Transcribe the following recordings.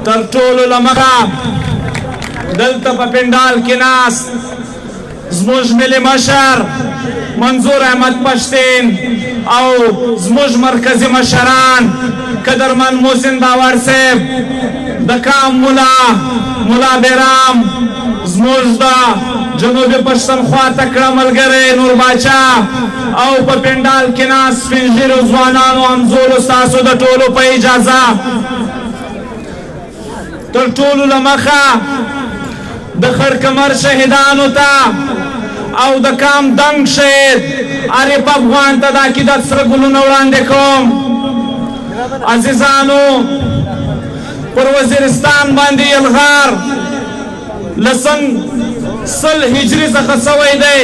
تر ټولو لمغه دلته په پنډال کې ناست زموږ ملي مشر منظور احمد پښتین او زموږ مرکزي مشران قدرمن محسن داور صاحب د کام ملا بیرام زموږ د جنوبي پښتونخوا تکړه ملګری نور باچا او په پنډال کې ناست سپین ږیرو ځوانانو همزولو ستاسو د ټولو په اجازه تر ټولو لمخه د خړکمر شهیدانو ته او د کام دنګ شهید عارف افغان ته د عقیدت سره ګلونه وړاندې کوم. عزیزانو پر وزیرستان باندې یلغار لسن سل هجری څخه سوی دی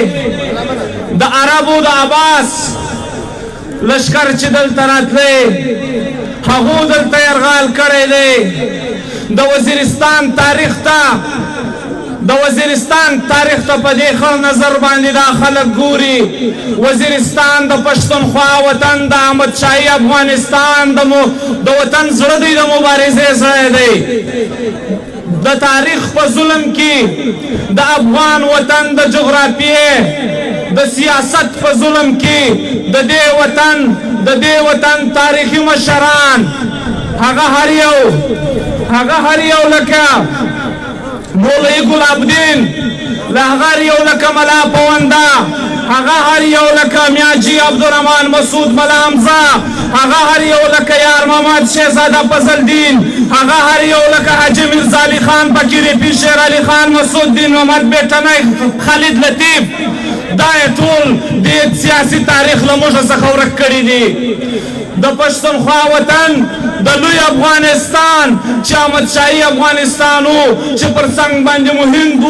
د عربو د عباس لشکر چې دلته راتلی هغو دلته یرغال کړی دی. د وزیرستان تاریخ ته په دې خړ نظر باندې دا خلک ګوري. وزیرستان د پښتونخوا وطن د احمد شاهي افغانستان د وطن زړه دی، د مبارزې ځای دی. د تاریخ په ظلم کې د افغان وطن د جغرافیې د سیاست په ظلم کې د دې وطن تاریخي مشران هغه هر یو لکه مولوی ګلاب الدین، هغه هر یو لکه ملا پونده، هغه هر یو لکه میاجي عبدالرحمن مسعود ملا حمزه، هغه هر یو لکه یار محمد شهزاده فضل الدین، هغه هر یو لکه حاجی مرزا علي خان فقیري پیر شیر علي خان مسعود الدین محمد بیٹنی خالد لطیف، دا ټول د سیاسي تاریخ له موږ څخه ورک کړي دي. د پښتونخوا وطن د لوی افغانستان چې احمد شاهي افغانستان و چې پر څنګ باندې مو هند و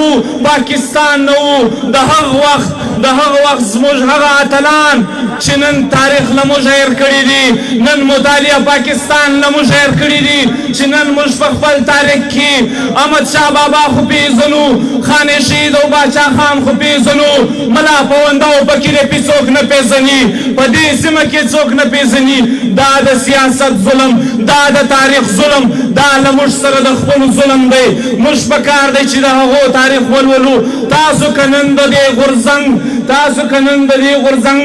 پاکستان نه و، د هغه وخت زموږ هغه اتلان چې نن تاریخ له موږ هېر کړي دي، نن مطالعه پاکستان له موږ هېر کړي دي، چې نن موږ په خپل تاریخ کې احمد شاه بابا خو پېژنو، خان شهید او باچا خان خو پېژنو، ملا پونده او فقیري پیر څوک نه پېژني، په دې سیمه کې څوک نه پېژني. دا د سیاست ظلم، دا د تاریخ ظلم، دا له موږ سره د خپلو ظلم دی. موږ په کار دی چې د هغو تاریخ ولولو. تاسو که نن د دې غورځنګ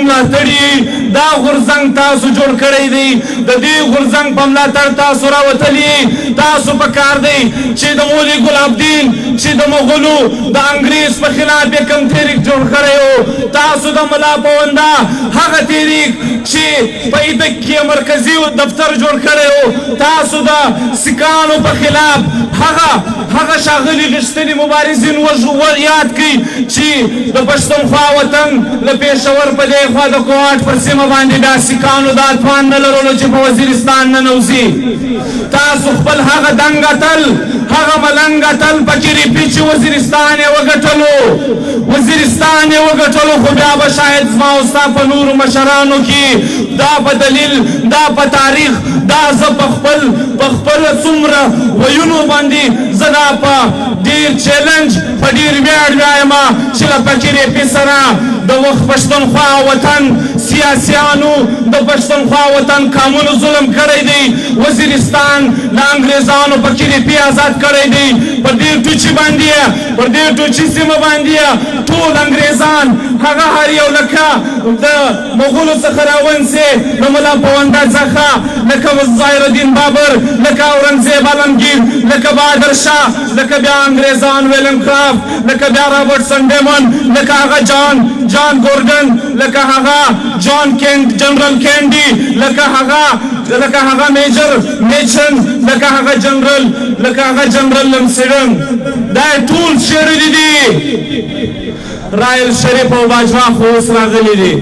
ملاتړي، دا غورځنګ تاسو جوړ کړی دی، د دې غورځنګ په ملاتړ تاسو راوتلي. تاسو په کار دی چې د مولوي ګلاب الدین چې د مغولو د انګریز په خلاف یې کوم تحریک جوړ کړی و، تاسو د ملا پونده هغه تحریک چې په ایدک کې مرکزي دفتر جوړ کړی و، تاسو د سیکانو په خلاف هغه ښاغلي غښتلي مبارزین یاد کړئ چې د پښتونخوا وطن له پېښور په دې خوا د کوهاټ پر سیمه باندې دا سیکانو دا توان نه لرلو چې په وزیرستان ننوځي. تاسو خپل هغه دنګ اتل، هغه ملنګ اتل فقیري پیر چې وزیرستان یې وګټلو، خو بیا به شاید زما او ستا په نورو مشرانو کې دا په دلیل، دا په تاریخ، دا زه په خپله څومره ویونو باندې زه دا په ډېر چیلنج په ډېر ویاړ وایم چې له فقیري پیر سره د وخت پښتونخوا وطن سیاسیانو د پښتونخوا وطن قانونو ظلم کړی دی. وزیرستان له انګریزانو فقیري پیر آزاد کړی دی. پر دې ټوچي سیمه باندې ټول انګریزان هغه هر یو لکه د مغولو څخه راونسي، د ملا پونده څخه لکه ظاهر الدین بابر، لکه اورنګزیب عالمګیر، لکه بهادر شاه، لکه بیا انګریزان ویلم کرافت، لکه بیا رابرټسن ډیمن، لکه هغه جان گوردن، لکه هغه جنرال کینډي، لکه هغه میجر میچن، لکه هغه جنرال لمسیډن. دا ټول چیرې دي؟ رایل شریف او باجوا خو اوس راغلي دي.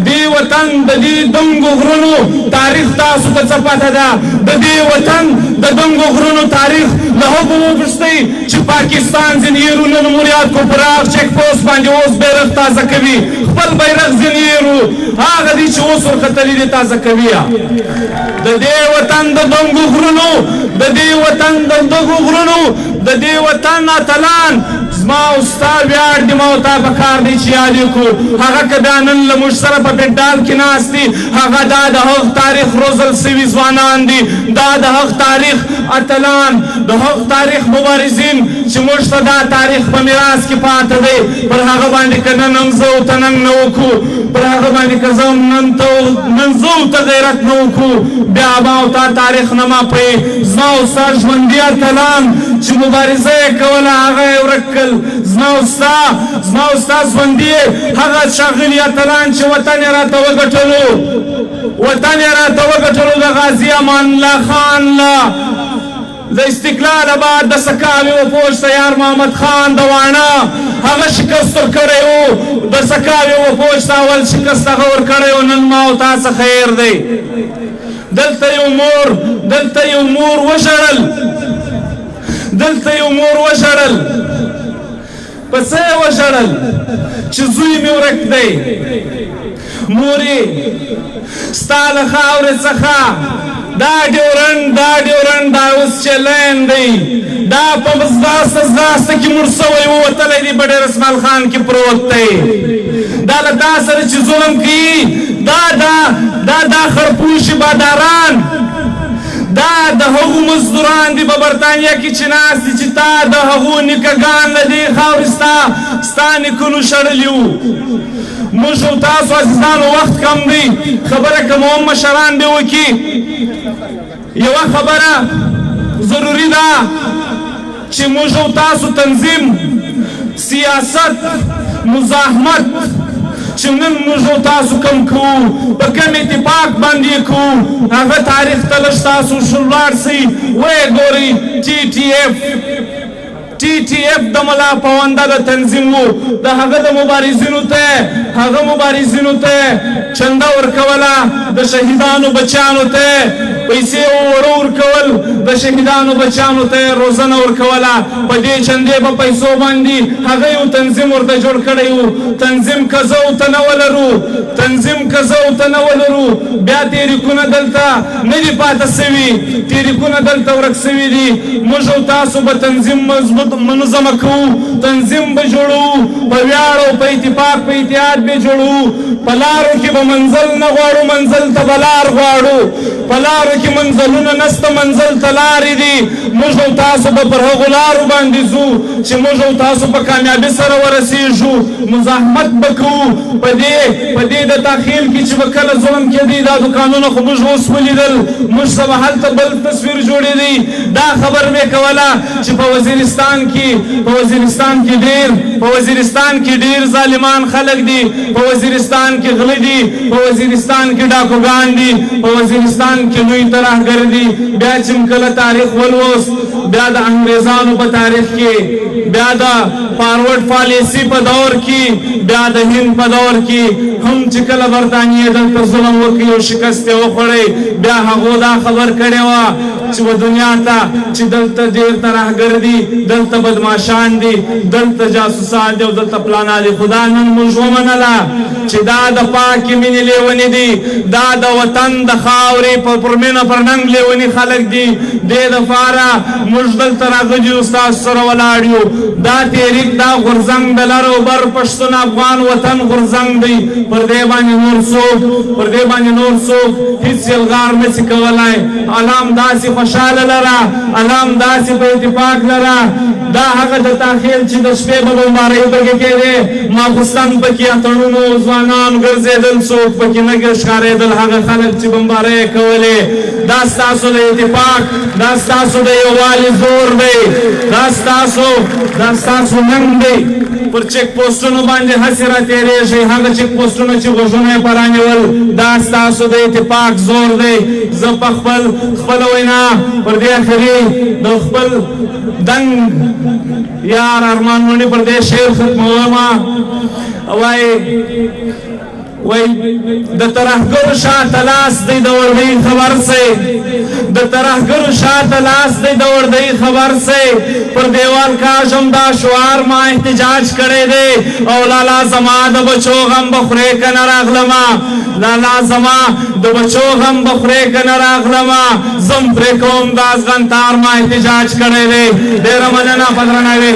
دې وطن د دې دنګو غرونو تاریخ تاسو ته څه پته ده؟ د دې وطن د دنګو غرونو تاریخ له هغو وپوښتئ چې پاکستان ځینې یېرونه نموریات کو پراخ چیک پوسټ باندې اوس بیرغ تازه کوي، خپل بیرغ ځینې یېرو هغه دي چې اوس ورختلي دي تازه کوي. د دې وطن د دنګو غرونو د دې وطن اتلان زما او ستا ویاړ دي ما او تا پکار دی چې یاد یې کړو هغه که دا نن له موږ سره په پنډال کې ناست دي هغه دا د هغه تاریخ روزل سوي ځوانان دي دا د هغه تاریخ اتلان د هغه تاریخ مبارزین چې موږ ته دا تاریخ په میراث کې پاته دی پر هغه باندې که نن هم زه ورته ننګ نه وکړو پر هغه باندې که زه نن زه ورته غیرت نه وکړو بیا ما او تا تاریخ نه ماپوي زما او ستا ژوندي اتلان چې مبارزه یې کوله هغه یې ورک کړل زما او ستا ژوندي هغه ښاغلي اتلان چې وطن یې راته وګټلو د غازي امان الله خان له د استقلال آباد د سکاوي وپوش تیار محمد خان د واڼه هغه شکست ورکړی و د سکاوي وپوش ته اول شکست هغه ورکړی و نن ما او تا څه خیر دی دلته یو مور وژړل په څه یې وژړل چې زوی مې ورک دی مورې ستا له خاورې څخه دا ډیورنډ دا اوس چې لین دی دا په ځغاسته کې مړ سوی ووتلی دی په ډېر اسماعیل خان کې پروت دی دا له تا سره چې ظلم کوي دا خرپوشي باداران دا د هغو مزدوران دي په برطانیه کې چې ناست دي چې تا د هغو نیکهګان له دې خاورې ستا نیکونو شړلي وو موږ او تاسو عزیزانو وخت کم دی خبره که مو هم مشران دې وکړي یوه خبره ضروري ده چې موږ او تاسو تنظیم سیاست مزاحمت چې نن موږ او تاسو کم کوو په کوم اتفاق باندې کوو هغه تاریخ ته لږ تاسو لاړ شئ ویې ګورئ ټي ټي اف د ملا پونده د تنظیم و د هغه د مبارزینو ته چنده ورکوله د شهیدانو بچیانو ته پیسې ورکول د شهیدانو بچیانو ته روزنه ورکوله په دې چندې په پیسو باندې هغه یو تنظیم ورته جوړ کړی و تنظیم که زه ورته نه ولرو بیا تحریکونه دلته نه دي پاته سوي تحریکونه دلته ورک سوي دي موږ او تاسو به تنظیم مضبوط منظمه کوو تنظیم به جوړوو په ویاړ او په اتفاق په اتحاد به جوړوو په لارو کې به منزل نه غواړو منزل ته به لار غواړو په لارو کې منزلونه نسته منزل ته لارې دي موږ او تاسو به پر هغو لارو باندې ځو چې موږ او تاسو په کامیابي سره ورسېږو مزاحمت به کوو په دې د تاخیل کې چې به کله ظلم کېدی دا دوکانونه خو موږ اوس ولیدل موږ ته به هلته بل تصویر جوړېدی دا خبر مې کوله چې په وزیرستان کې ډېر ظالمان خلک دي په وزیرستان کې غله دي په وزیرستان کې ډاکوګان دي په وزیرستان کې لوی ترهګر دي بیا چې کله تاریخ ولوست بیا د انګریزانو په تاریخ کې بیا د فارورډ پالیسي په دور کې بیا د هند په دور کې هم چې کله برطانیې دلته ظلم وکړي او شکست یې وخوړی بیا هغو دا خبر کړې وه چې و دنیا ته چې دلته ډېر ترهګر دي دلته بدماشان دي دلته جاسوسان دي او دلته پلانان دي خو دا نن موږ ومنله چې دا د پاکې مینې لیونې دي دا د وطن د خاورې پر مینه پر ننګ لیوني خلک دي دې دپاره موږ دلته راغلي یو ستاسو سره ولاړ یو دا تحریک دا غورځنګ د لر او بر پښتون افغان وطن غورځنګ دی پر دې باندې نور څوک هېڅ یلغار نشي کولی علام داسې خوشحاله لره علام داسې په اتفاق لره دا هغه د تاخیل چې د شپې به بمبارۍ پکې کېدې ماخوستن پکې اتڼونو ځوانان ګرځېدل څوک پکې نه ښکارېدل هغه خلک چې بمبارۍ یې کولې دا ستاسو د اتفاق دا ستاسو د یووالي زور دی دا ستاسو ننګ دی پر چیک پوسټونو باندې هسې راتېرېږئ هغه چیک پوسټونه چې غوږونه یې پرانیول دا ستاسو د اتفاق زور دی زه په خپله وینا پر دې اخري د خپل دنګ یار ارمان مڼي پر دې شعر ختمومه وایي وای د ترهګرو شاته لاس دی د وردۍ خبر سے د ترهګرو شاته لاس دی د وردۍ خبر سے پر دیوال کاژم دا شعار ما احتجاج کړی دی او لالا زما د بچو غم بخورې که نه راغلمه لالا زما د بچو غم بخورې که نه راغلمه زم پرې کوم دا ازغن تار ما احتجاج کړی دی ډېره مننه په درناوي